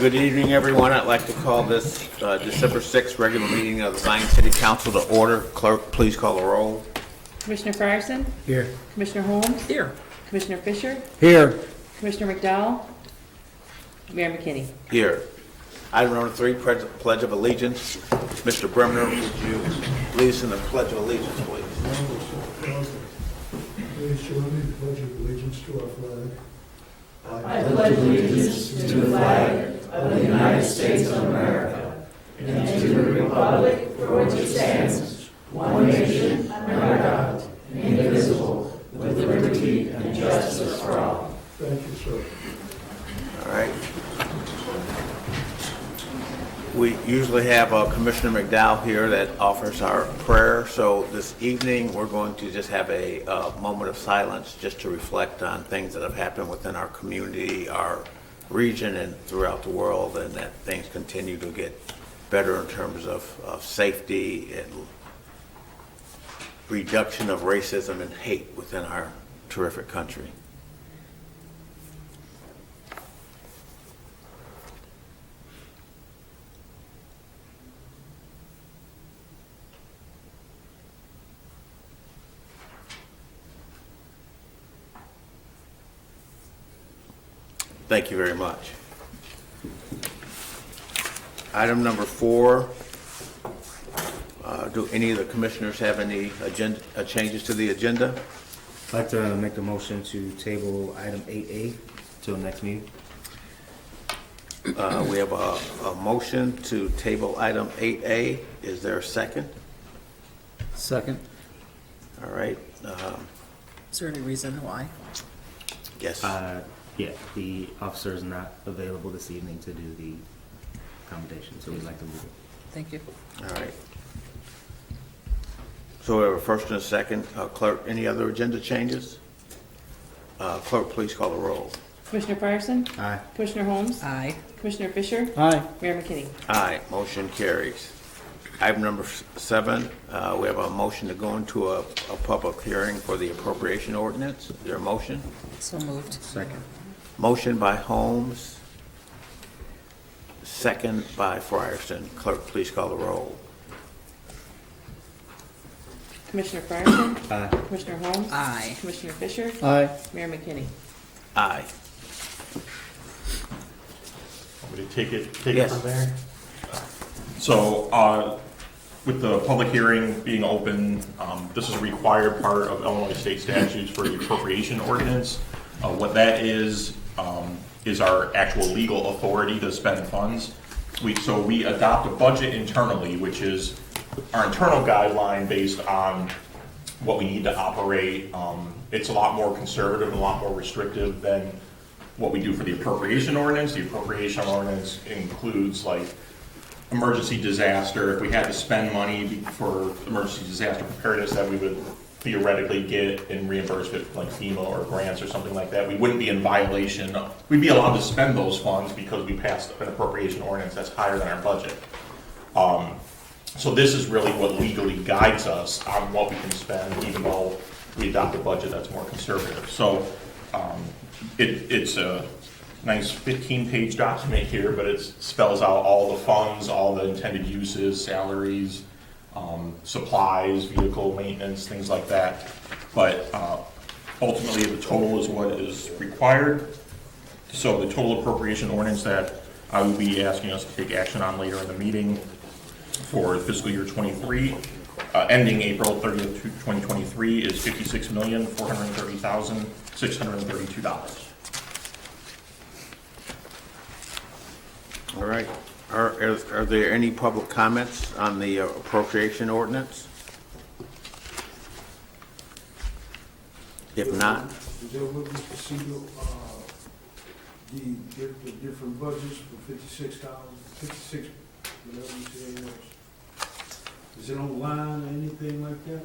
Good evening, everyone. I'd like to call this December 6th regular meeting of the Zion City Council to order. Clerk, please call the roll. Commissioner Fryerson? Here. Commissioner Holmes? Here. Commissioner Fisher? Here. Commissioner McDowell? Mayor McKinney? Here. Item number 3, Pledge of Allegiance. Mr. Bremner, would you lead us in the Pledge of Allegiance, please? Please join me in the pledge of allegiance to our flag. I pledge allegiance to the flag of the United States of America and to the republic for which it stands, one nation, under God, indivisible, with liberty and justice for all. Thank you, sir. All right. We usually have Commissioner McDowell here that offers our prayer. So this evening, we're going to just have a moment of silence just to reflect on things that have happened within our community, our region, and throughout the world, and that things continue to get better in terms of safety and reduction of racism and hate within our terrific country. Thank you very much. Item number 4, do any of the commissioners have any changes to the agenda? I'd like to make the motion to table item 8A till next meeting. We have a motion to table item 8A. Is there a second? Second. All right. Is there any reason why? Yes. Yeah, the officer is not available this evening to do the accommodation, so we'd like to move it. Thank you. All right. So we have a first and a second. Clerk, any other agenda changes? Clerk, please call the roll. Commissioner Fryerson? Aye. Commissioner Holmes? Aye. Commissioner Fisher? Aye. Mayor McKinney? Aye, motion carries. Item number 7, we have a motion to go into a public hearing for the appropriation ordinance. Is there a motion? So moved. Second. Motion by Holmes, second by Frierson. Clerk, please call the roll. Commissioner Fryerson? Aye. Commissioner Holmes? Aye. Commissioner Fisher? Aye. Mayor McKinney? Aye. Want me to take it Yes. from there? So, with the public hearing being open, this is a required part of Illinois state statutes for the appropriation ordinance. What that is our actual legal authority to spend funds. So we adopt a budget internally, which is our internal guideline based on what we need to operate. It's a lot more conservative and a lot more restrictive than what we do for the appropriation ordinance. The appropriation ordinance includes like emergency disaster. If we had to spend money for emergency disaster preparedness that we would theoretically get in reimbursement like FEMA or grants or something like that, we wouldn't be in violation. We'd be allowed to spend those funds because we passed an appropriation ordinance that's higher than our budget. So this is really what legally guides us on what we can spend, even though we adopt a budget that's more conservative. So it's a nice 15-page document here, but it spells out all the funds, all the intended uses, salaries, supplies, vehicle maintenance, things like that. But ultimately, the total is what is required. So the total appropriation ordinance that I will be asking us to take action on later in the meeting for fiscal year 23, ending April 30th, 2023, is $56,430,632. All right. Are there any public comments on the appropriation ordinance? If not, Is that what Mr. Siegel, the different budgets for $56, whatever you say it was? Is it online or anything like that?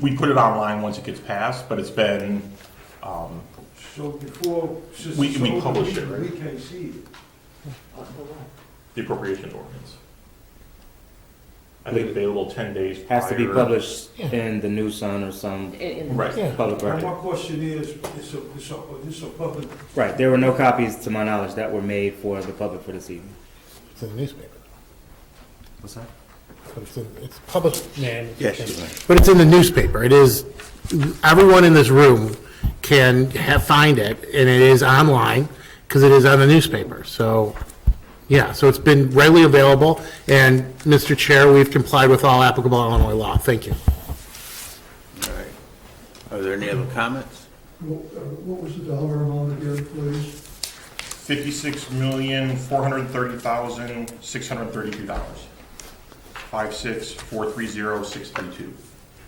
We put it online once it gets passed, but it's been, So before. We publish it, right? We can't see it. the appropriation ordinance. I think available 10 days prior. Has to be published in the New Sun or some Right. Yeah. public And record. my question is, it's a public, Right, there were no copies, to my knowledge, that were made for the public for this evening. It's in the newspaper. What's that? But it's published, Yes, you may. but it's in the newspaper. It is, everyone in this room can find it, and it is online, because it is on the newspaper. So, yeah, so it's been readily available, and Mr. Chair, we've complied with all applicable Illinois law. Thank you. All right. Are there any other comments? What was the dollar amount again, please? $56,430,632. 56,430,632.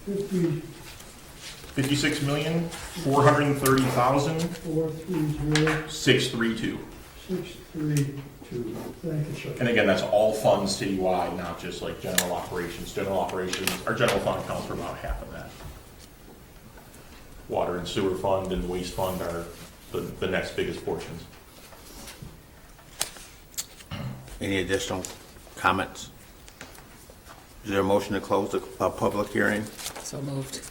50, 56,430,632. 430, 632. Thank you, sir. And again, that's all funds citywide, not just like general operations. General operations, our general fund accounts for about half of that. Water and sewer fund and the waste fund are the next biggest portions. Any additional comments? Is there a motion to close the public hearing? So moved.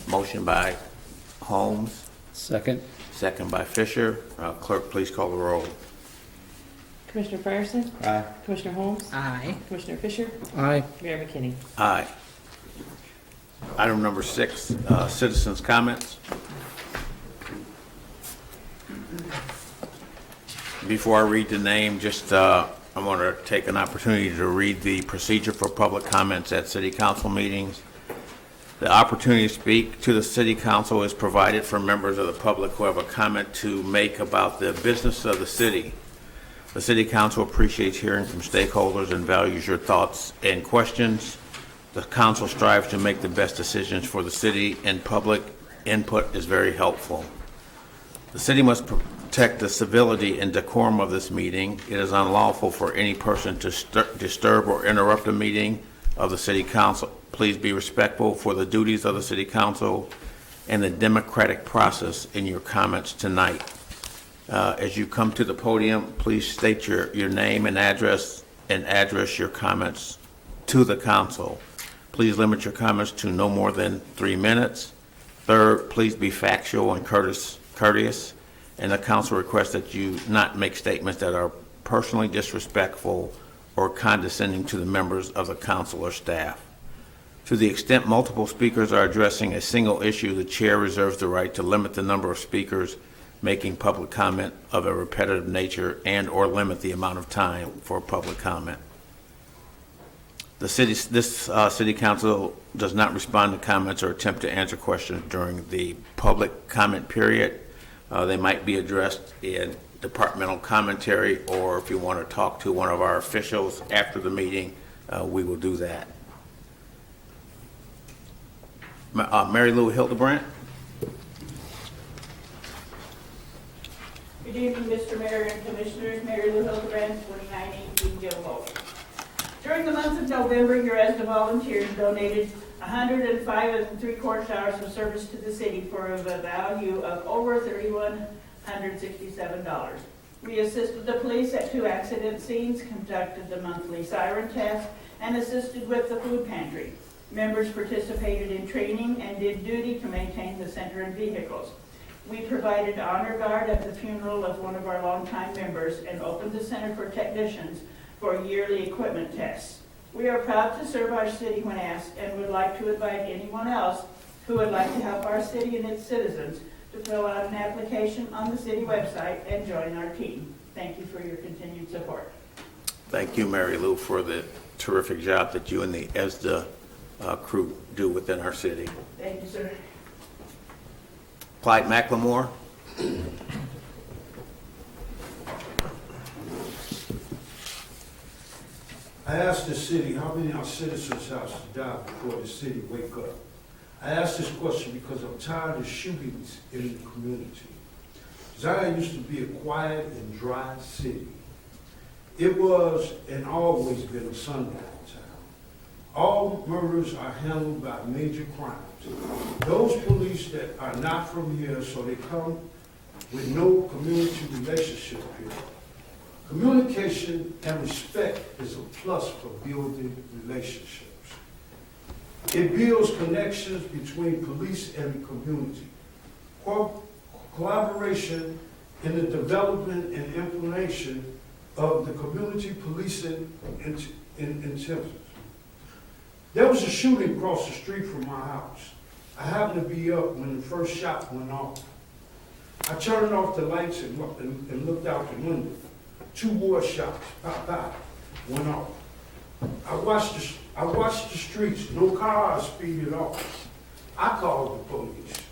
Motion by Holmes, Second. second by Fisher. Clerk, please call the roll. Commissioner Fryerson? Aye. Commissioner Holmes? Aye. Commissioner Fisher? Aye. Mayor McKinney? Aye. Item number 6, citizens' comments. Before I read the name, just I want to take an opportunity to read the procedure for public comments at city council meetings. The opportunity to speak to the city council is provided for members of the public who have a comment to make about the business of the city. The city council appreciates hearing from stakeholders and values your thoughts and questions. The council strives to make the best decisions for the city, and public input is very helpful. The city must protect the civility and decorum of this meeting. It is unlawful for any person to disturb or interrupt a meeting of the city council. Please be respectful for the duties of the city council and the democratic process in your comments tonight. As you come to the podium, please state your name and address your comments to the council. Please limit your comments to no more than 3 minutes. Third, please be factual and courteous, and the council requests that you not make statements that are personally disrespectful or condescending to the members of the council or staff. To the extent multiple speakers are addressing a single issue, the chair reserves the right to limit the number of speakers making public comment of a repetitive nature and/or limit the amount of time for public comment. This city council does not respond to comments or attempt to answer questions during the public comment period. They might be addressed in departmental commentary, or if you want to talk to one of our officials after the meeting, we will do that. Mary Lou Hildebrandt. Good evening, Mr. Mayor and Commissioners. Mary Lou Hildebrandt, 2918 Gilboa. During the month of November, your ESDA volunteers donated 105 3/4 hours of service to the city for a value of over $3,167. We assisted the police at 2 accident scenes, conducted the monthly siren test, and assisted with the food pantry. Members participated in training and did duty to maintain the center and vehicles. We provided honor guard at the funeral of one of our longtime members and opened the center for technicians for yearly equipment tests. We are proud to serve our city when asked and would like to invite anyone else who would like to help our city and its citizens to fill out an application on the city website and join our team. Thank you for your continued support. Thank you, Mary Lou, for the terrific job that you and the ESDA crew do within our city. Thank you, sir. Clyde McLemore. I asked the city, how many of our citizens have to die before the city wake up? I asked this question because I'm tired of shootings in the community. Zion used to be a quiet and dry city. It was and always been a sundown town. All murders are handled by major crimes. Those police that are not from here, so they come with no community relationship here. Communication and respect is a plus for building relationships. It builds connections between police and the community. Collaboration in the development and implementation of the community policing in Simpsons. There was a shooting across the street from my house. I happened to be up when the first shot went off. I turned off the lights and looked out the window. 2 more shots, pop, pop, went off. I watched the streets, no cars speeded off. I called the police.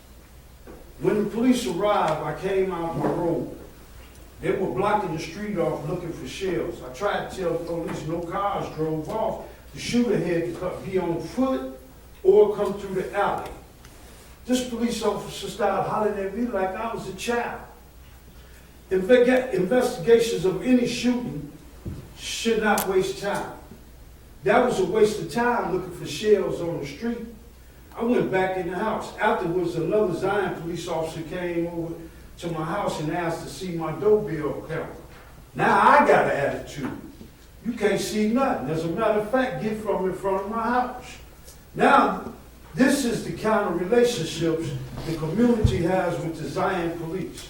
When the police arrived, I came out my road. They were blocking the street off looking for shells. I tried to tell the police no cars drove off. The shooter had to be on foot or come through the alley. This police officer started hollering at me like I was a child. Investigations of any shooting should not waste time. That was a waste of time looking for shells on the street. I went back in the house. Afterwards, another Zion police officer came over to my house and asked to see my doorbell camera. Now I got an attitude. You can't see nothing. As a matter of fact, get from in front of my house. Now, this is the kind of relationships the community has with the Zion police.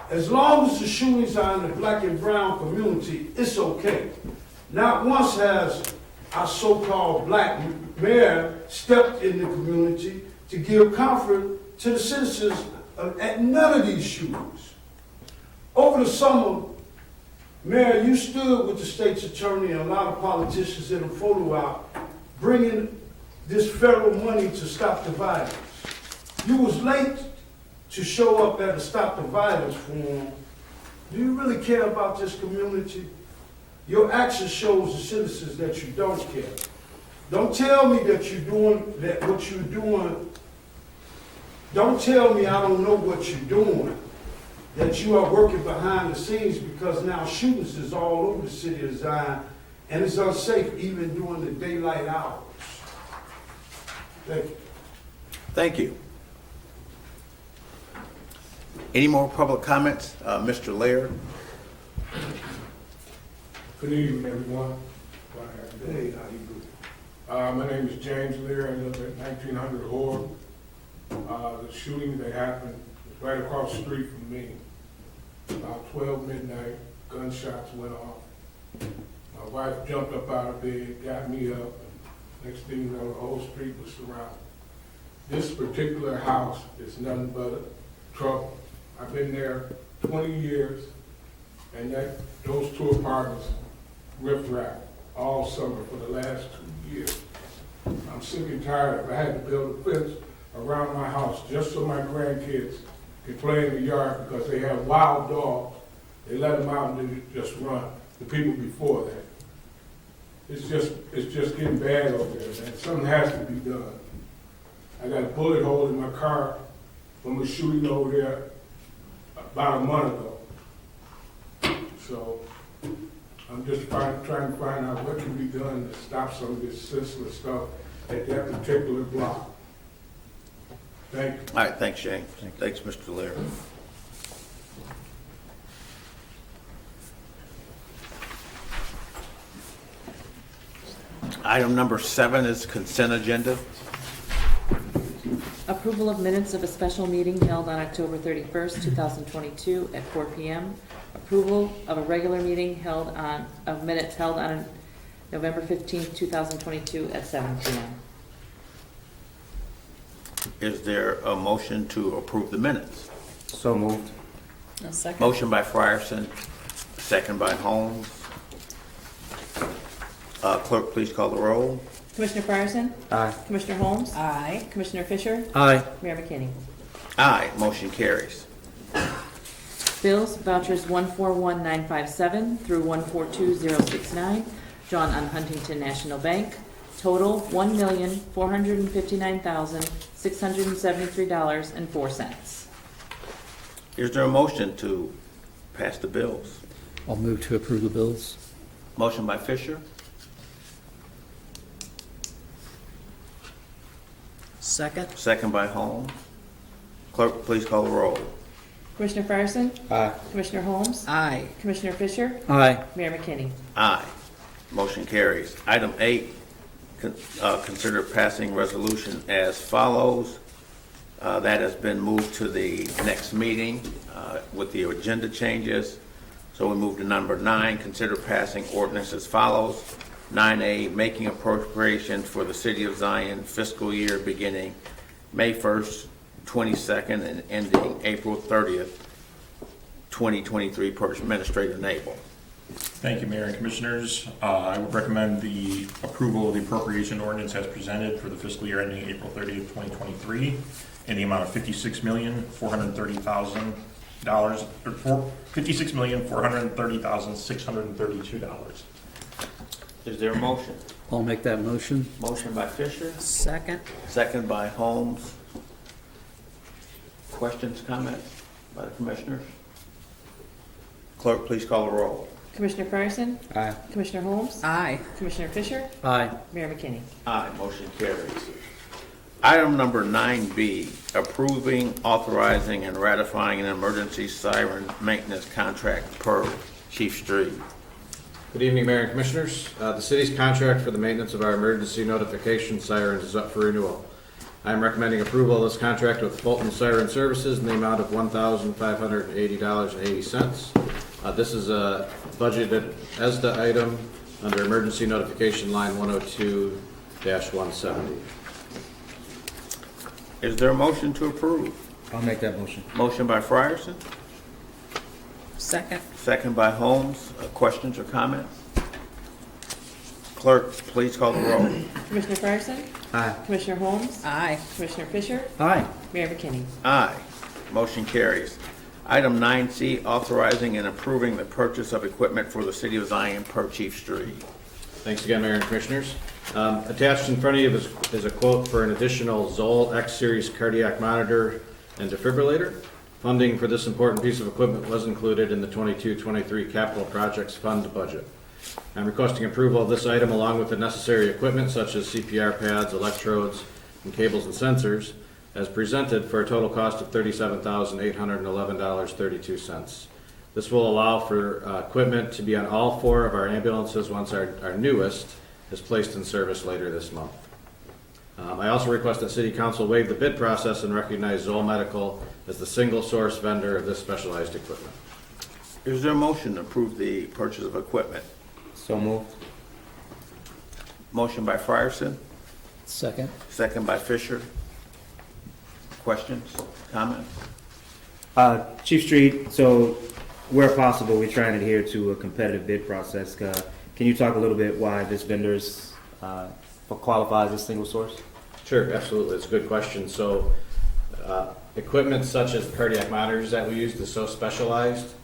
As long as the shootings are in the black and brown community, it's okay. Not once has our so-called black mayor stepped in the community to give comfort to the citizens at none of these shootings. Over the summer, Mayor, you stood with the state's attorney and a lot of politicians in a photo op bringing this federal money to stop the violence. You was late to show up at a Stop the Violence forum. Do you really care about this community? Your action shows the citizens that you don't care. Don't tell me that you're doing that what you're doing. Don't tell me I don't know what you're doing, that you are working behind the scenes, because now shootings is all over the city of Zion and it's unsafe even during the daylight hours. Thank you. Thank you. Any more public comments? Mr. Laird? Good evening, everyone. Hey, how you doing? My name is James Lear. I live at 1900 Orr. The shooting that happened was right across the street from me. About 12 midnight, gunshots went off. My wife jumped up out of bed, got me up. Next thing you know, the whole street was surrounded. This particular house is nothing but trouble. I've been there 20 years, and those 2 apartments riff-raff all summer for the last 2 years. I'm sick and tired of it. I had to build a fence around my house just so my grandkids could play in the yard, because they have wild dogs. They let them out and then just run. The people before that. It's just getting bad over there, man. Something has to be done. I got a bullet hole in my car from a shooting over there about a month ago. So I'm just trying to find out what can be done to stop some of this senseless stuff at that particular block. Thank you. All right, thanks, James. Thanks, Mr. Laird. Item number 7 is consent agenda. Approval of minutes of a special meeting held on October 31st, 2022 at 4 p.m. Approval of a regular meeting of minutes held on November 15th, 2022 at 7 p.m. Is there a motion to approve the minutes? So moved. A second. Motion by Frierson, second by Holmes. Clerk, please call the roll. Commissioner Fryerson? Aye. Commissioner Holmes? Aye. Commissioner Fisher? Aye. Mayor McKinney? Aye, motion carries. Bills, vouchers 141957 through 142069, drawn on Huntington National Bank. Total $1,459,673.04. Is there a motion to pass the bills? I'll move to approve the bills. Motion by Fisher, Second. second by Holmes. Clerk, please call the roll. Commissioner Fryerson? Aye. Commissioner Holmes? Aye. Commissioner Fisher? Aye. Mayor McKinney? Aye, motion carries. Item 8, consider passing resolution as follows. That has been moved to the next meeting with the agenda changes. So we move to number 9, consider passing ordinance as follows. 9A, making appropriation for the City of Zion fiscal year beginning May 1st, 22nd, and ending April 30th, 2023 per Administrator Nabel. Thank you, Mayor and Commissioners. I would recommend the approval of the appropriation ordinance as presented for the fiscal year ending April 30th, 2023, in the amount of $56,430,000, or $56,430,632. Is there a motion? I'll make that motion. Motion by Fisher, Second. second by Holmes. Questions, comments by the commissioners? Clerk, please call the roll. Commissioner Fryerson? Aye. Commissioner Holmes? Aye. Commissioner Fisher? Aye. Mayor McKinney? Aye, motion carries. Item number 9B, approving, authorizing, and ratifying an emergency siren maintenance contract per Chief Street. Good evening, Mayor and Commissioners. The city's contract for the maintenance of our emergency notification sirens is up for renewal. I am recommending approval of this contract with Fulton Siren Services in the amount of $1,580.80. This is a budgeted ESDA item under emergency notification line 102-170. Is there a motion to approve? I'll make that motion. Motion by Frierson, Second. second by Holmes. Questions or comments? Clerk, please call the roll. Commissioner Fryerson? Aye. Commissioner Holmes? Aye. Commissioner Fisher? Aye. Mayor McKinney? Aye, motion carries. Item 9C, authorizing and approving the purchase of equipment for the City of Zion per Chief Street. Thanks again, Mayor and Commissioners. Attached in front of you is a quote for an additional Zoll X-Series cardiac monitor and defibrillator. Funding for this important piece of equipment was included in the 22-23 Capital Projects Fund budget. I'm requesting approval of this item along with the necessary equipment such as CPR pads, electrodes, and cables and sensors as presented for a total cost of $37,811.32. This will allow for equipment to be on all 4 of our ambulances once our newest is placed in service later this month. I also request that City Council waive the bid process and recognize Zoll Medical as the single source vendor of this specialized equipment. Is there a motion to approve the purchase of equipment? So moved. Motion by Frierson, Second. second by Fisher. Questions, comments? Chief Street, so where possible, we try and adhere to a competitive bid process. Can you talk a little bit why this vendor's qualifies as single source? Sure, absolutely. It's a good question. So, equipment such as the cardiac monitors that we use is so specialized,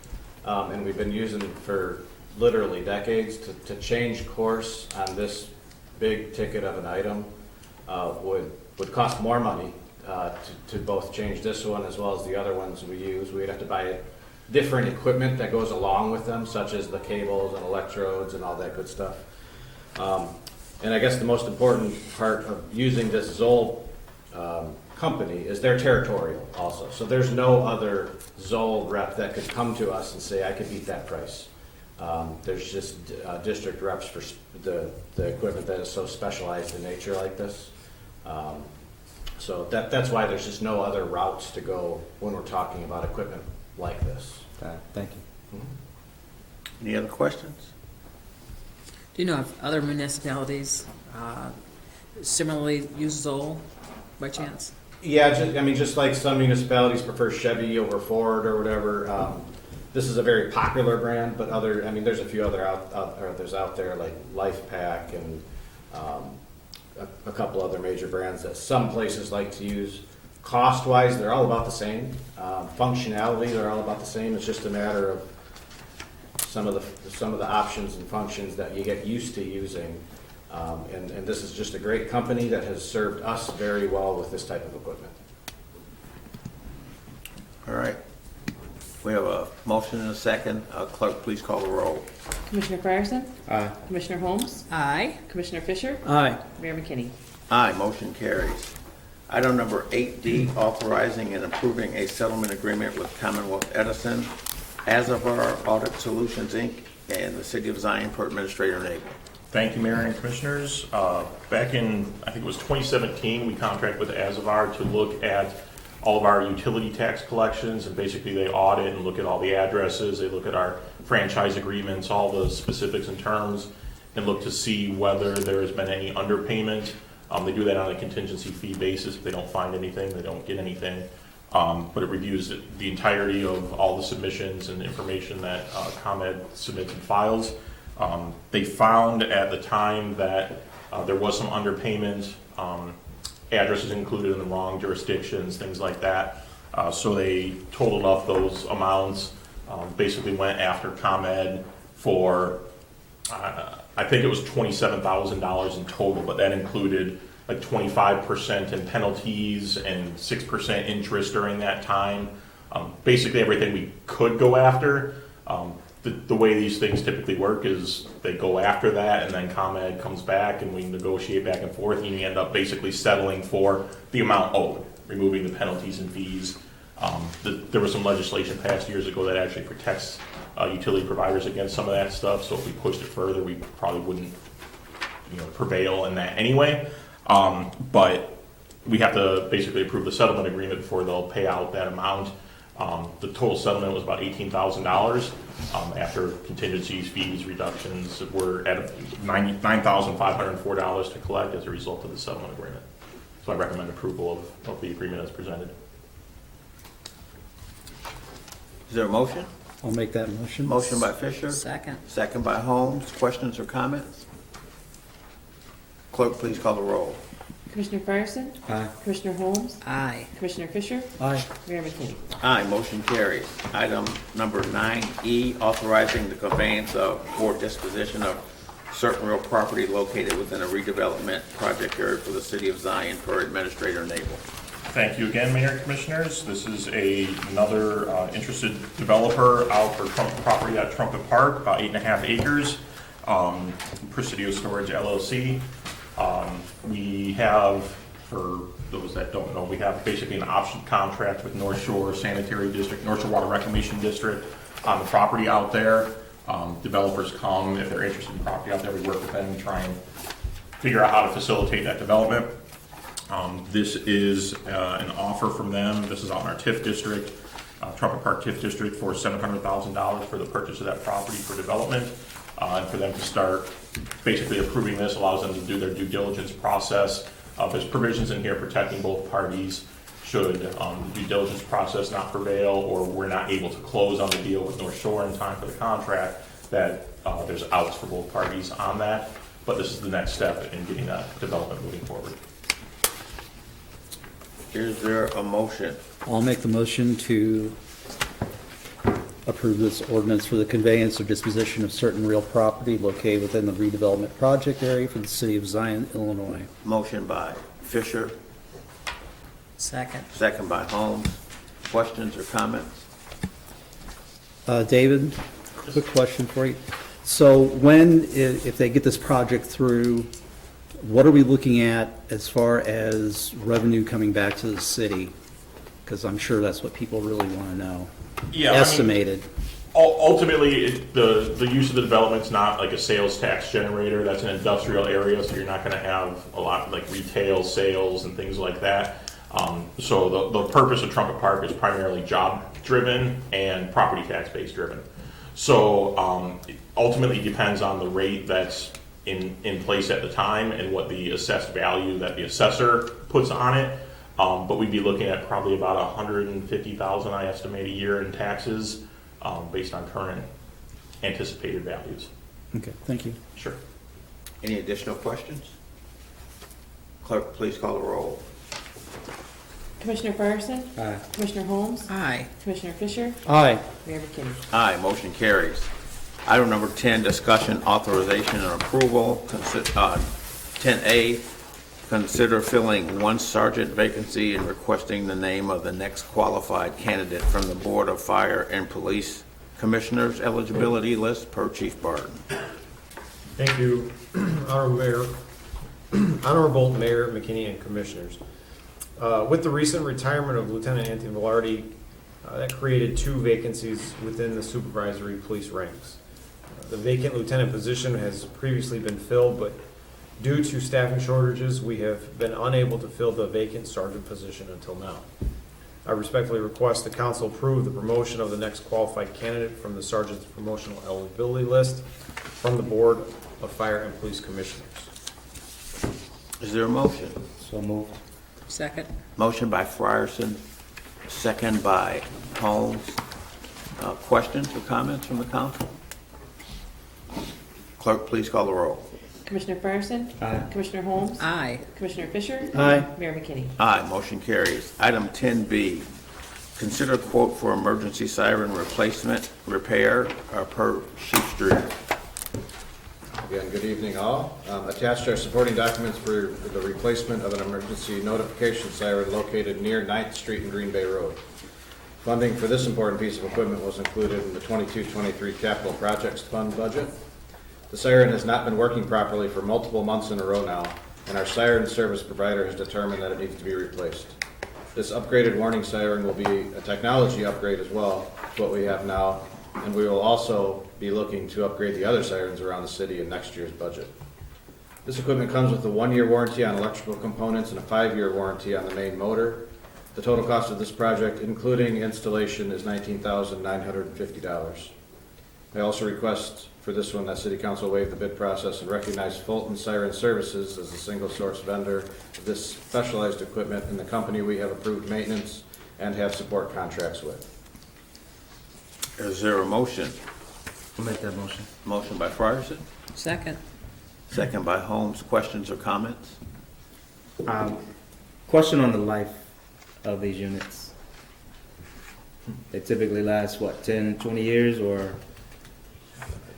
and we've been using for literally decades. To change course on this big ticket of an item would cost more money to both change this one as well as the other ones we use. We'd have to buy different equipment that goes along with them, such as the cables and electrodes and all that good stuff. And I guess the most important part of using this Zoll company is they're territorial also. So there's no other Zoll rep that could come to us and say, I could beat that price. There's just district reps for the equipment that is so specialized in nature like this. So that's why there's just no other routes to go when we're talking about equipment like this. Thank you. Any other questions? Do you know if other municipalities similarly use Zoll by chance? Yeah, just like some municipalities prefer Chevy over Ford or whatever. This is a very popular brand, but there's a few other others out there like LifePak and a couple other major brands that some places like to use. Cost-wise, they're all about the same. Functionality, they're all about the same. It's just a matter of some of the options and functions that you get used to using. And this is just a great company that has served us very well with this type of equipment. All right. We have a motion and a second. Clerk, please call the roll. Commissioner Fryerson? Aye. Commissioner Holmes? Aye. Commissioner Fisher? Aye. Mayor McKinney? Aye, motion carries. Item number 8D, authorizing and approving a settlement agreement with Commonwealth Edison, As of our Audit Solutions, Inc., and the City of Zion per Administrator Nabel. Thank you, Mayor and Commissioners. Back in, I think it was 2017, we contracted with Azavar to look at all of our utility tax collections, and basically they audit and look at all the addresses, they look at our franchise agreements, all the specifics and terms, and look to see whether there has been any underpayment. They do that on a contingency fee basis. If they don't find anything, they don't get anything. But it reviews the entirety of all the submissions and information that ComEd submits and files. They found at the time that there was some underpayment, addresses included in the wrong jurisdictions, things like that. So they totaled up those amounts, basically went after ComEd for, I think it was $27,000 in total, but that included like 25% in penalties and 6% interest during that time. Basically everything we could go after. The way these things typically work is they go after that, and then ComEd comes back and we negotiate back and forth, and you end up basically settling for the amount owed, removing the penalties and fees. There was some legislation passed years ago that actually protects utility providers against some of that stuff, so if we pushed it further, we probably wouldn't prevail in that anyway. But we have to basically approve the settlement agreement before they'll pay out that amount. The total settlement was about $18,000. After contingencies, fees, reductions, we're at $9,504 to collect as a result of the settlement agreement. So I recommend approval of the agreement as presented. Is there a motion? I'll make that motion. Motion by Fisher, Second. second by Holmes. Questions or comments? Clerk, please call the roll. Commissioner Fryerson? Aye. Commissioner Holmes? Aye. Commissioner Fisher? Aye. Mayor McKinney? Aye, motion carries. Item number 9E, authorizing the conveyance of or disposition of certain real property located within a redevelopment project area for the city of Zion per Administrator Nabel. Thank you again, Mayor and Commissioners. This is another interested developer out for property at Trumpet Park, about 8.5 acres. Presidio Storage LLC. We have, for those that don't know, we have basically an option contract with North Shore Sanitary District, North Shore Water Reclamation District on the property out there. Developers come, if they're interested in property out there, we work with them and try and figure out how to facilitate that development. This is an offer from them. This is out in our TIF district, Trumpet Park TIF district, for $700,000 for the purchase of that property for development. And for them to start basically approving this allows them to do their due diligence process. There's provisions in here protecting both parties should the due diligence process not prevail, or we're not able to close on the deal with North Shore in time for the contract, that there's outs for both parties on that. But this is the next step in getting that development moving forward. Is there a motion? I'll make the motion to approve this ordinance for the conveyance or disposition of certain real property located within the redevelopment project area for the city of Zion, Illinois. Motion by Fisher, Second. second by Holmes. Questions or comments? David, quick question for you. So if they get this project through, what are we looking at as far as revenue coming back to the city? Because I'm sure that's what people really want to know. Yeah, Estimated. Ultimately, the use of the development's not like a sales tax generator. That's an industrial area, so you're not going to have a lot like retail sales and things like that. So the purpose of Trumpet Park is primarily job-driven and property tax-based driven. So ultimately, it depends on the rate that's in place at the time and what the assessed value that the assessor puts on it. But we'd be looking at probably about $150,000, I estimate, a year in taxes, based on current anticipated values. Okay, thank you. Sure. Any additional questions? Clerk, please call the roll. Commissioner Fryerson? Aye. Commissioner Holmes? Aye. Commissioner Fisher? Aye. Mayor McKinney? Aye, motion carries. Item number 10, discussion, authorization, and approval. 10A, consider filling one sergeant vacancy and requesting the name of the next qualified candidate from the Board of Fire and Police Commissioners eligibility list per Chief Barton. Thank you, Honorable Mayor McKinney and Commissioners. With the recent retirement of Lieutenant Anthony Velarde, that created two vacancies within the supervisory police ranks. The vacant lieutenant position has previously been filled, but due to staffing shortages, we have been unable to fill the vacant sergeant position until now. I respectfully request the council approve the promotion of the next qualified candidate from the sergeant's promotional eligibility list from the Board of Fire and Police Commissioners. Is there a motion? So moved. Second. Motion by Frierson, second by Holmes. Questions or comments from the council? Clerk, please call the roll. Commissioner Fryerson? Aye. Commissioner Holmes? Aye. Commissioner Fisher? Aye. Mayor McKinney? Aye, motion carries. Item 10B, consider quote for emergency siren replacement repair per Chief Street. Again, good evening all. Attached are supporting documents for the replacement of an emergency notification siren located near 9th Street and Green Bay Road. Funding for this important piece of equipment was included in the 22-23 Capital Projects Fund budget. The siren has not been working properly for multiple months in a row now, and our siren service provider has determined that it needs to be replaced. This upgraded warning siren will be a technology upgrade as well to what we have now, and we will also be looking to upgrade the other sirens around the city in next year's budget. This equipment comes with a 1-year warranty on electrical components and a 5-year warranty on the main motor. The total cost of this project, including installation, is $19,950. I also request for this one that City Council waive the bid process and recognize Fulton Siren Services as a single-source vendor of this specialized equipment and the company we have approved maintenance and have support contracts with. Is there a motion? I'll make that motion. Motion by Frierson, Second. second by Holmes. Questions or comments? Question on the life of these units. They typically last, what, 10, 20 years, or?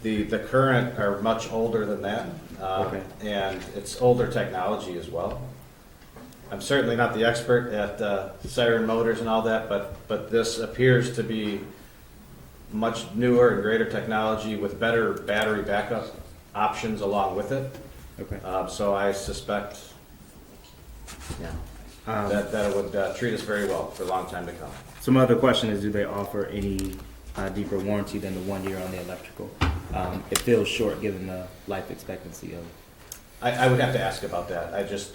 The current are much older than that, Okay. and it's older technology as well. I'm certainly not the expert at siren motors and all that, but this appears to be much newer and greater technology with better battery backup options along with it. Okay. So I suspect that it would treat us very well for a long time to come. So my other question is, do they offer any deeper warranty than the 1 year on the electrical? It feels short given the life expectancy of. I would have to ask about that. I just,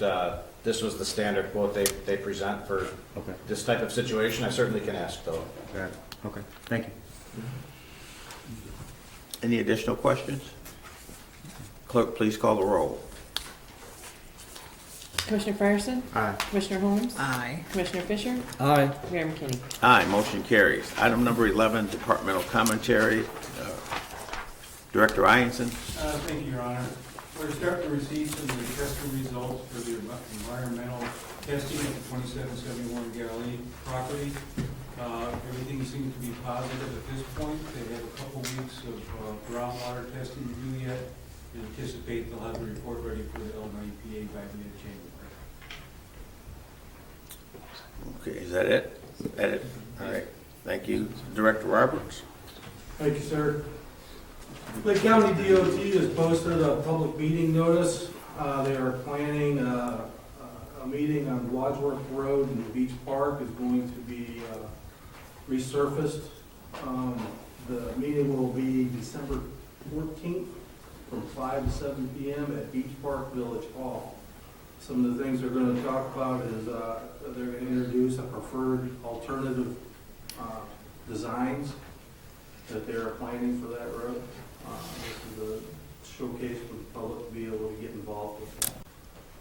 this was the standard quote they present for Okay. this type of situation. I certainly can ask though. Got it. Okay. Thank you. Any additional questions? Clerk, please call the roll. Commissioner Fryerson? Aye. Commissioner Holmes? Aye. Commissioner Fisher? Aye. Mayor McKinney? Aye, motion carries. Item number 11, departmental commentary. Director Ianson. Thank you, Your Honor. We're starting to receive some of the testing results for the environmental testing at the 2771 Galilee property. Everything seems to be positive at this point. They have a couple weeks of groundwater testing to do yet, and anticipate they'll have the report ready for the Illinois EPA by mid-January. Okay, is that it? Is that it? All right, thank you. Director Roberts. Thank you, sir. Lake County DOT has posted a public meeting notice. They are planning a meeting on Wadsworth Road in Beach Park is going to be resurfaced. The meeting will be December 14th from 5 to 7 p.m. at Beach Park Village Hall. Some of the things they're going to talk about is they're going to introduce a preferred alternative designs that they're planning for that road. This is a showcase for the public to be able to get involved with that.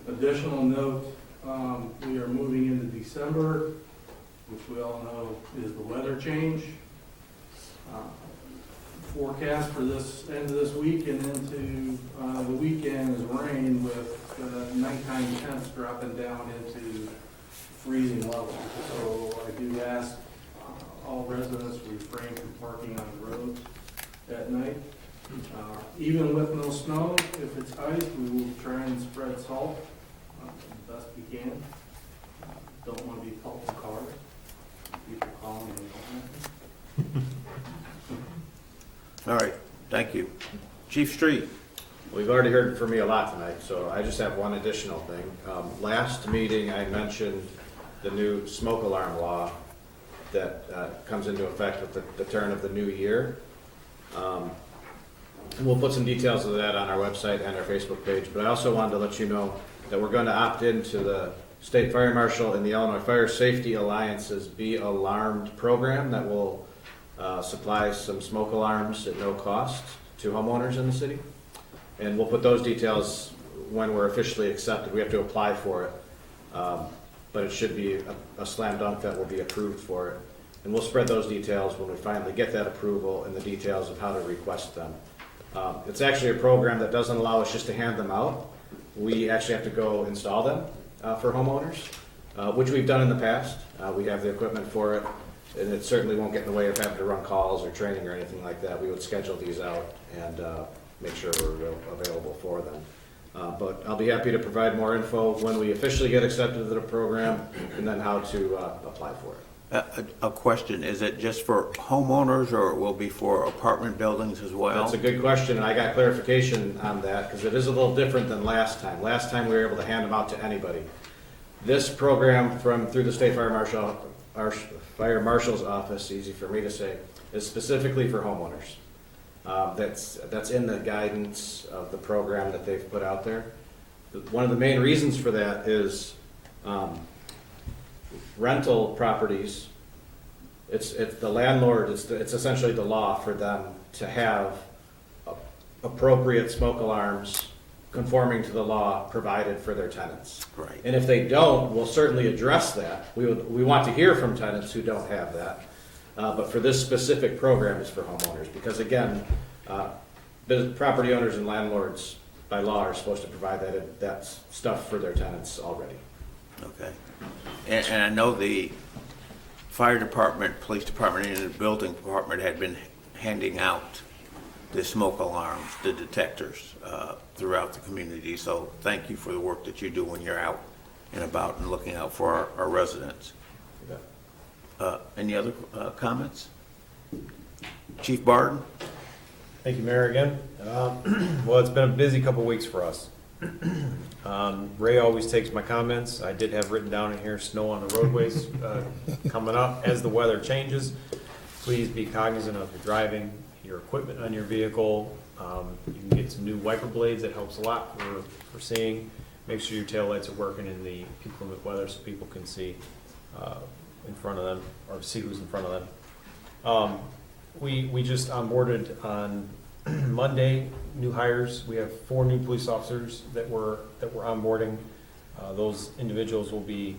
Additional note, we are moving into December, which we all know is the weather change. Forecast for this end of this week and into the weekend is rain with nighttime temps dropping down into freezing levels. So I do ask all residents refrain from parking on the roads at night. Even with no snow, if it's ice, we will try and spread salt the best we can. Don't want to be pelting cars. People calling and All right, thank you. Chief Street. We've already heard from me a lot tonight, so I just have one additional thing. Last meeting, I mentioned the new smoke alarm law that comes into effect with the turn of the new year. And we'll put some details of that on our website and our Facebook page, but I also wanted to let you know that we're going to opt into the State Fire Marshal and the Illinois Fire Safety Alliance's Be Alarmed program that will supply some smoke alarms at no cost to homeowners in the city. And we'll put those details when we're officially accepted. We have to apply for it, but it should be a slam dunk that will be approved for it. And we'll spread those details when we finally get that approval and the details of how to request them. It's actually a program that doesn't allow us just to hand them out. We actually have to go install them for homeowners, which we've done in the past. We have the equipment for it, and it certainly won't get in the way of having to run calls or training or anything like that. We would schedule these out and make sure we're available for them. But I'll be happy to provide more info when we officially get accepted to the program and then how to apply for it. A question, is it just for homeowners or it will be for apartment buildings as well? That's a good question, and I got clarification on that because it is a little different than last time. Last time we were able to hand them out to anybody. This program through the State Fire Marshal's office, easy for me to say, is specifically for homeowners. That's in the guidance of the program that they've put out there. One of the main reasons for that is rental properties. It's the landlord. It's essentially the law for them to have appropriate smoke alarms conforming to the law provided for their tenants. Right. And if they don't, we'll certainly address that. We want to hear from tenants who don't have that. But for this specific program is for homeowners because again, property owners and landlords by law are supposed to provide that stuff for their tenants already. Okay. And I know the fire department, police department, and the building department had been handing out the smoke alarms, the detectors, throughout the community. So thank you for the work that you do when you're out and about and looking out for our residents. Any other comments? Chief Barton? Thank you, Mayor, again. Well, it's been a busy couple weeks for us. Ray always takes my comments. I did have written down in here, snow on the roadways coming up. As the weather changes, please be cognizant of your driving, your equipment on your vehicle. You can get some new wiper blades. That helps a lot for seeing. Make sure your taillights are working in the inclement weather so people can see in front of them or see who's in front of them. We just onboarded on Monday new hires. We have 4 new police officers that we're onboarding. Those individuals will be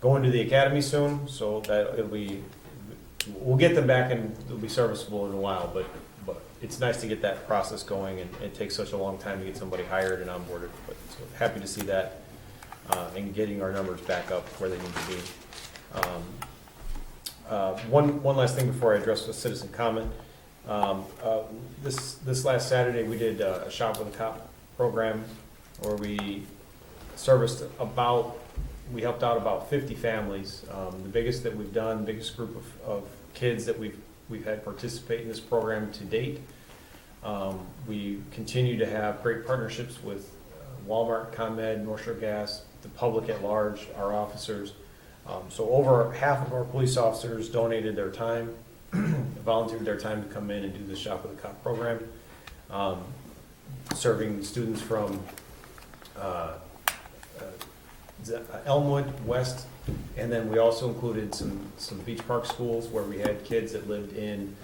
going to the academy soon, so that we'll get them back and they'll be serviceable in a while. But it's nice to get that process going, and it takes such a long time to get somebody hired and onboarded. But so happy to see that and getting our numbers back up where they need to be. One last thing before I address the citizen comment. This last Saturday we did a Shop with a Cop program where we helped out about 50 families. The biggest that we've done, biggest group of kids that we've had participate in this program to date. We continue to have great partnerships with Walmart, ComEd, North Shore Gas, the public at large, our officers. So over half of our police officers donated their time, volunteered their time to come in and do the Shop with a Cop program, serving students from Elmwood West, and then we also included some Beach Park schools where we had kids that lived in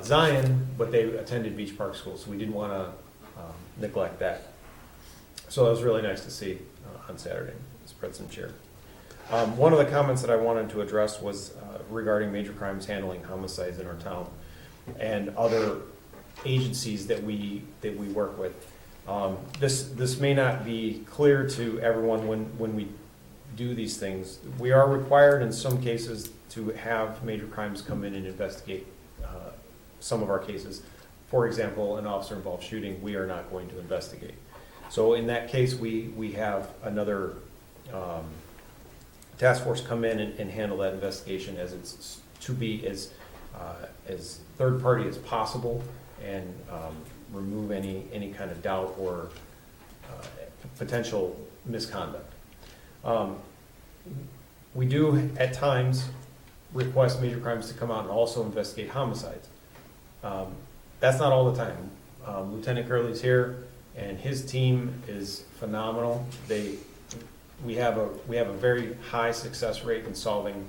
Zion, but they attended Beach Park schools, so we didn't want to neglect that. So that was really nice to see on Saturday. Spread some cheer. One of the comments that I wanted to address was regarding major crimes handling homicides in our town and other agencies that we work with. This may not be clear to everyone when we do these things. We are required in some cases to have major crimes come in and investigate some of our cases. For example, an officer-involved shooting, we are not going to investigate. So in that case, we have another task force come in and handle that investigation as it's to be as third party as possible and remove any kind of doubt or potential misconduct. We do at times request major crimes to come out and also investigate homicides. That's not all the time. Lieutenant Curley's here, and his team is phenomenal. We have a very high success rate in solving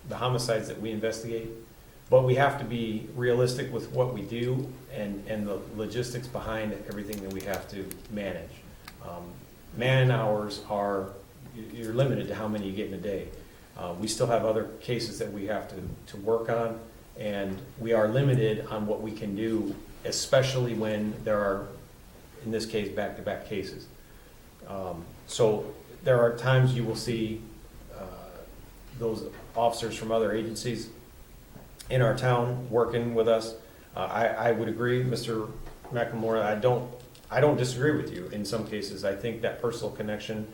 the homicides that we investigate, but we have to be realistic with what we do and the logistics behind everything that we have to manage. Man hours you're limited to how many you get in a day. We still have other cases that we have to work on, and we are limited on what we can do, especially when there are, in this case, back-to-back cases. So there are times you will see those officers from other agencies in our town working with us. I would agree, Mr. McLemore, I don't disagree with you in some cases. I think that personal connection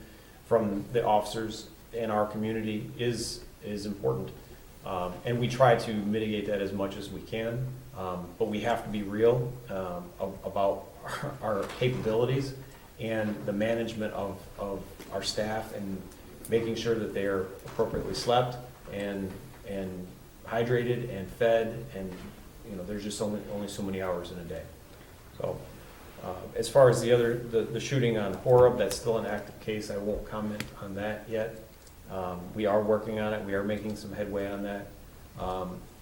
from the officers in our community is important. And we try to mitigate that as much as we can, but we have to be real about our capabilities and the management of our staff and making sure that they are appropriately slept and hydrated and fed, and there's just only so many hours in a day. So as far as the shooting on Horeb, that's still an active case. I won't comment on that yet. We are working on it. We are making some headway on that.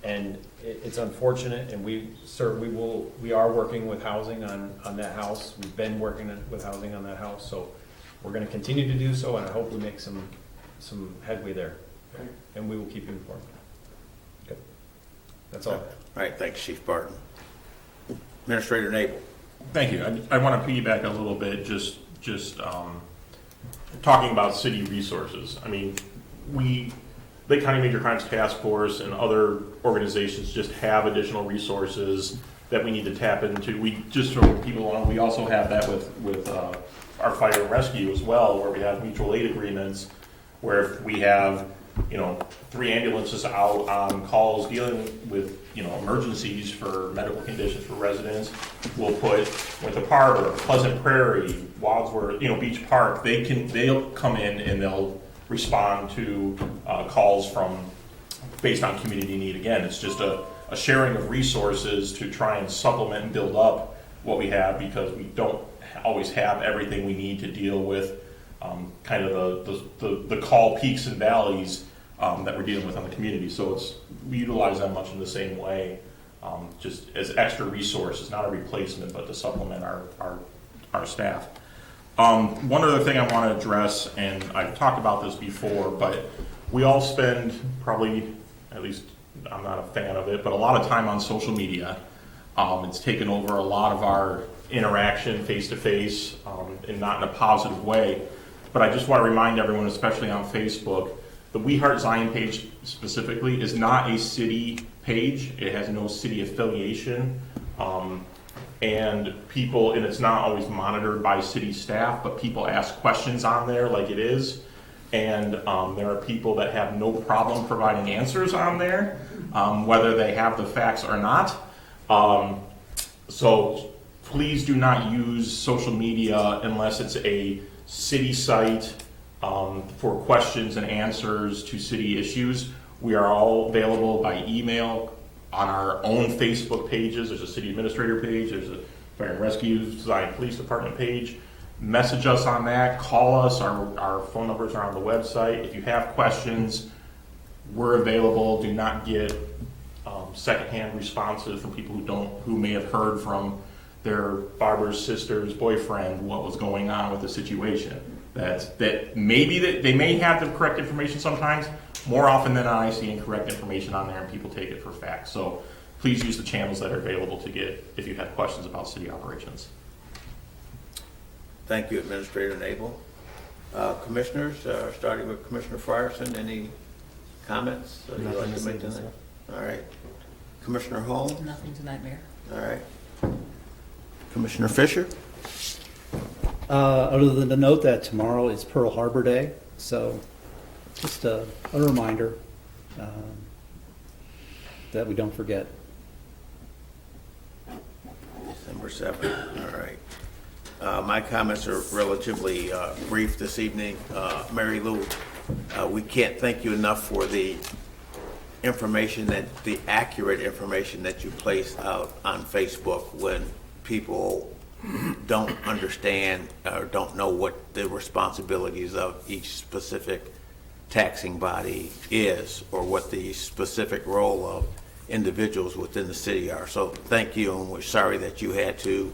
And it's unfortunate, and we are working with housing on that house. We've been working with housing on that house, so we're going to continue to do so, and I hope we make some headway there. And we will keep you informed. Okay. That's all. All right, thanks, Chief Barton. Administrator Nabel. Thank you. I want to piggyback a little bit, just talking about city resources. I mean, Lake County Major Crimes Task Force and other organizations just have additional resources that we need to tap into. Just for people on, we also have that with our fire and rescue as well, where we have mutual aid agreements, where if we have 3 ambulances out on calls dealing with emergencies for medical conditions for residents, we'll put Winter Harbor, Pleasant Prairie, Wadsworth, Beach Park. They'll come in and they'll respond to calls based on community need. Again, it's just a sharing of resources to try and supplement and build up what we have, because we don't always have everything we need to deal with kind of the call peaks and valleys that we're dealing with on the community. So we utilize that much in the same way, just as extra resources, not a replacement, but to supplement our staff. One other thing I want to address, and I've talked about this before, but we all spend probably, at least I'm not a fan of it, but a lot of time on social media. It's taken over a lot of our interaction face-to-face, and not in a positive way. But I just want to remind everyone, especially on Facebook, the We Heart Zion page specifically is not a city page. It has no city affiliation. And it's not always monitored by city staff, but people ask questions on there like it is. And there are people that have no problem providing answers on there, whether they have the facts or not. So please do not use social media unless it's a city site for questions and answers to city issues. We are all available by email on our own Facebook pages. There's a city administrator page, there's a fire and rescue, Zion Police Department page. Message us on that, call us, our phone numbers are on the website. If you have questions, we're available. Do not get secondhand responses from people who may have heard from their barber's sister's boyfriend what was going on with the situation. That maybe they may have the correct information sometimes. More often than not, I see incorrect information on there and people take it for fact. So please use the channels that are available to get if you have questions about city operations. Thank you, Administrator Nabel. Commissioners, starting with Commissioner Frierson, any comments you'd like to make tonight? All right. Commissioner Holm? Nothing tonight, Mayor. All right. Commissioner Fisher? Other than to note that tomorrow is Pearl Harbor Day, so just a reminder that we don't forget. December 7th, all right. My comments are relatively brief this evening. Mary Lou, we can't thank you enough for the information the accurate information that you place out on Facebook when people don't understand or don't know what the responsibilities of each specific taxing body is, or what the specific role of individuals within the city are. So thank you, and we're sorry that you had to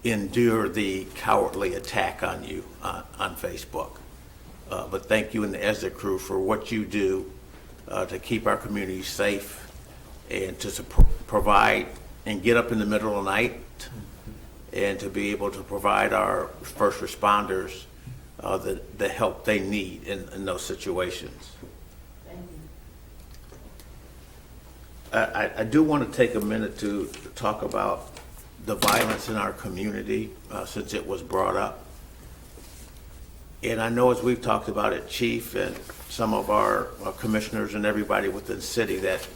endure the cowardly attack on you on Facebook. But thank you and the ESDA crew for what you do to keep our community safe and to provide and get up in the middle of the night and to be able to provide our first responders the help they need in those situations. I do want to take a minute to talk about the violence in our community since it was brought up. And I know as we've talked about it, Chief and some of our commissioners and everybody within the city, that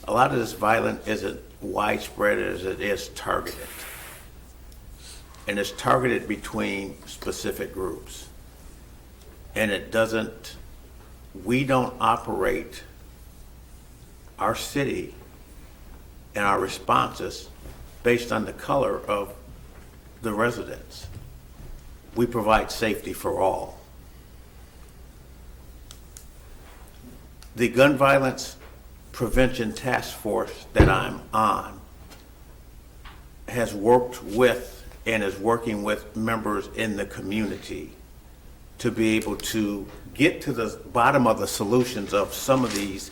a lot of this violence isn't widespread as it is targeted. And it's targeted between specific groups. And we don't operate our city and our responses based on the color of the residents. We provide safety for all. The Gun Violence Prevention Task Force that I'm on has worked with and is working with members in the community to be able to get to the bottom of the solutions of some of these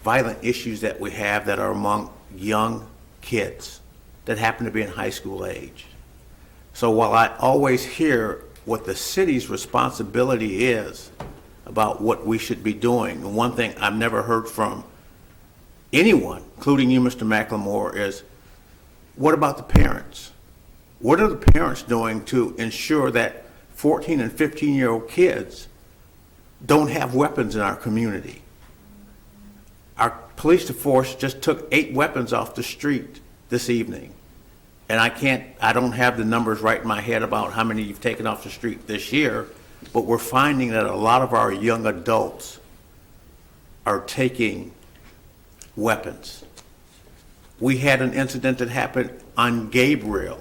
violent issues that we have that are among young kids that happen to be in high school age. So while I always hear what the city's responsibility is about what we should be doing, and one thing I've never heard from anyone, including you, Mr. McLemore, is what about the parents? What are the parents doing to ensure that 14 and 15-year-old kids don't have weapons in our community? Our police force just took 8 weapons off the street this evening. And I don't have the numbers right in my head about how many you've taken off the street this year, but we're finding that a lot of our young adults are taking weapons. We had an incident that happened on Gabriel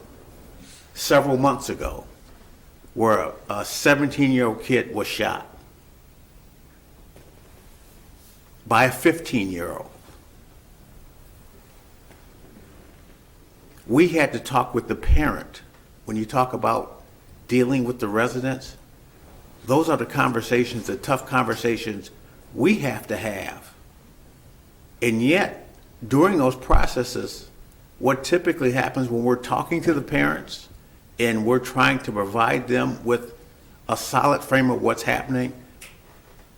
several months ago where a 17-year-old kid was shot by a 15-year-old. We had to talk with the parent. When you talk about dealing with the residents, those are the conversations, the tough conversations we have to have. And yet, during those processes, what typically happens when we're talking to the parents and we're trying to provide them with a solid frame of what's happening,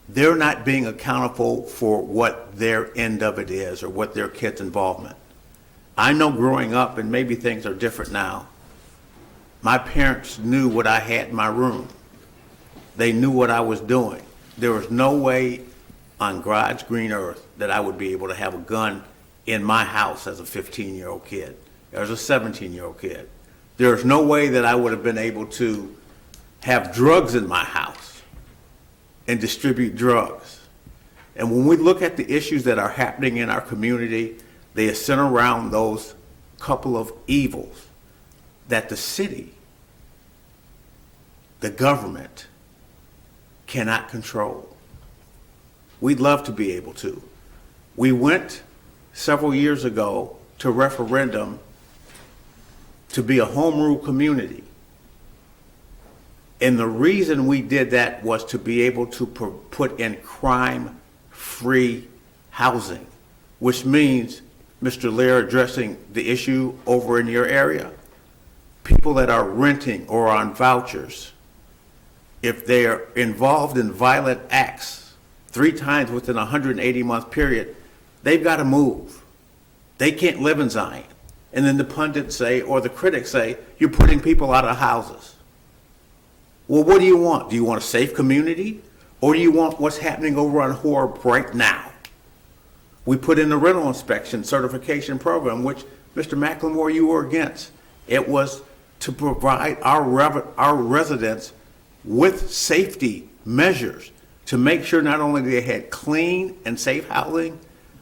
they're not being accountable for what their end of it is or what their kid's involvement. I know growing up, and maybe things are different now, my parents knew what I had in my room. They knew what I was doing. There was no way on God's green earth that I would be able to have a gun in my house as a 15-year-old kid, or as a 17-year-old kid. There's no way that I would have been able to have drugs in my house and distribute drugs. And when we look at the issues that are happening in our community, they center around those couple of evils that the city, the government, cannot control. We'd love to be able to. We went several years ago to referendum to be a home rule community. And the reason we did that was to be able to put in crime-free housing, which means, Mr. Lear, addressing the issue over in your area, people that are renting or on vouchers, if they're involved in violent acts 3 times within a 180-month period, they've got to move. They can't live in Zion. And then the pundits say, or the critics say, you're putting people out of houses. Well, what do you want? Do you want a safe community? Or do you want what's happening over on Horeb right now? We put in the rental inspection certification program, which, Mr. McLemore, you were against. It was to provide our residents with safety measures to make sure not only they had clean and safe housing,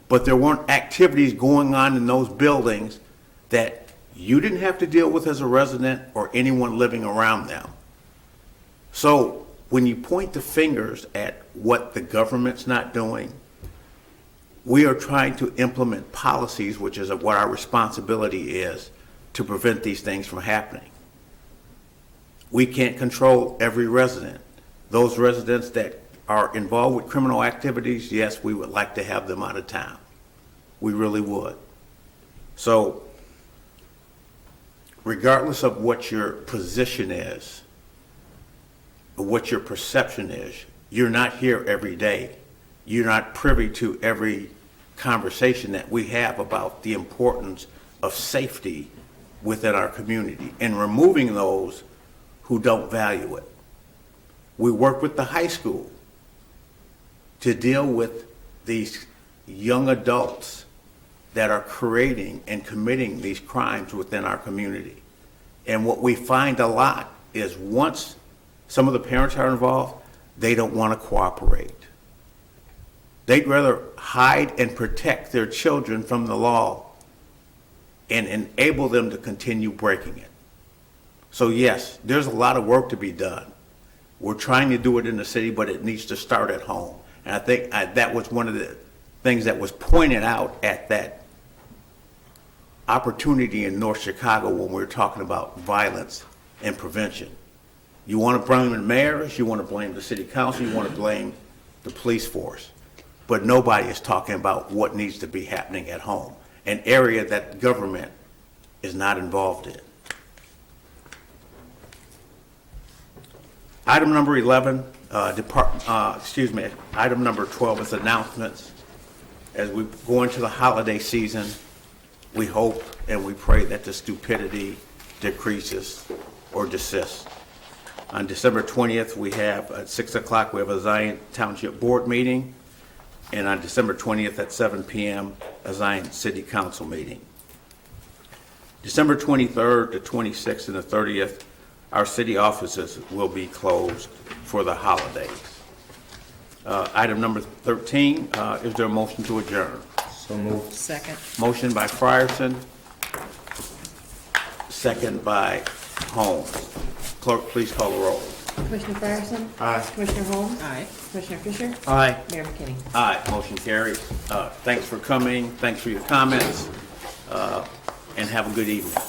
but there weren't activities going on in those buildings that you didn't have to deal with as a resident or anyone living around them. So when you point the fingers at what the government's not doing, we are trying to implement policies, which is what our responsibility is, to prevent these things from happening. We can't control every resident. Those residents that are involved with criminal activities, yes, we would like to have them out of town. We really would. So regardless of what your position is, or what your perception is, you're not here every day. You're not privy to every conversation that we have about the importance of safety within our community and removing those who don't value it. We work with the high school to deal with these young adults that are creating and committing these crimes within our community. And what we find a lot is once some of the parents are involved, they don't want to cooperate. They'd rather hide and protect their children from the law and enable them to continue breaking it. So yes, there's a lot of work to be done. We're trying to do it in the city, but it needs to start at home. And I think that was one of the things that was pointed out at that opportunity in North Chicago when we were talking about violence and prevention. You want to blame the mayors, you want to blame the city council, you want to blame the police force. But nobody is talking about what needs to be happening at home, an area that government is not involved in. Item number 11, item number 12 is announcements. As we go into the holiday season, we hope and we pray that the stupidity decreases or desists. On December 20th, we have at 6 o'clock, we have a Zion Township Board meeting. And on December 20th at 7 p.m., a Zion City Council meeting. December 23rd, the 26th, and the 30th, our city offices will be closed for the holidays. Item number 13, is there a motion to adjourn? So moved. Second. Motion by Frierson, second by Holmes. Clerk, please call the roll. Commissioner Fryerson? Aye. Commissioner Holmes? Aye. Commissioner Fisher? Aye. Mayor McKinney? Aye, motion carries. Thanks for coming, thanks for your comments, and have a good evening.